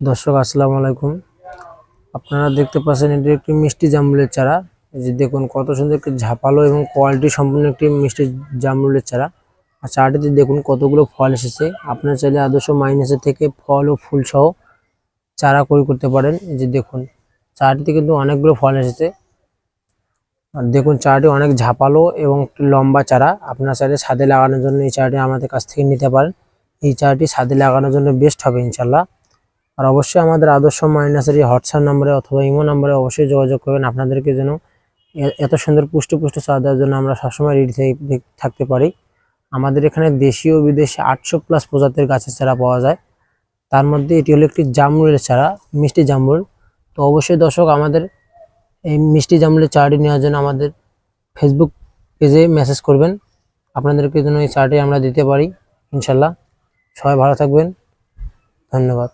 দর্শক আসসালামু আলাইকুম। আপনারা দেখতে পাচ্ছেন এটি একটি মিষ্টি জামরুলের চারা। এই যে দেখুন কত সুন্দর একটি ঝাপালো এবং কোয়ালিটি সম্পন্ন একটি মিষ্টি জামরুলের চারা। আর চারাটিতে দেখুন কতগুলো ফল এসেছে। আপনারা চাইলে আদর্শ মাইনাসের থেকে ফল ও ফুল সহ চারা ক্রয় করতে পারেন। এই যে দেখুন চারাটিতে কিন্তু অনেকগুলো ফল এসেছে। আর দেখুন চারাটি অনেক ঝাপালো এবং লম্বা চারা। আপনারা চাইলে ছাদে লাগানোর জন্য এই চারাটি আমাদের কাছ থেকে নিতে পারেন। এই চারাটি ছাদে লাগানোর জন্য বেস্ট হবে ইনশাল্লাহ। আর অবশ্যই আমাদের আদর্শ মাইনাসের হোয়াটসঅ্যাপ নম্বরে অথবা ইমো নম্বরে অবশ্যই যোগাযোগ করবেন। আপনাদেরকে যেন এত সুন্দর পুষ্ট চারা দেওয়ার জন্য আমরা সবসময় রেডি থাকতে পারি। আমাদের এখানে দেশীয় বিদেশি 800+ প্রজাতির গাছের চারা পাওয়া যায়। তার মধ্যে এটি হলো একটি জামরুলের চারা, মিষ্টি জামরুল। তো অবশ্যই দর্শক আমাদের এই মিষ্টি জামরুলের চারাটি নেওয়ার জন্য আমাদের ফেসবুক পেজে মেসেজ করবেন। আপনাদেরকে যেন এই চারাটি আমরা দিতে পারি ইনশাল্লাহ। সবাই ভালো থাকবেন, ধন্যবাদ।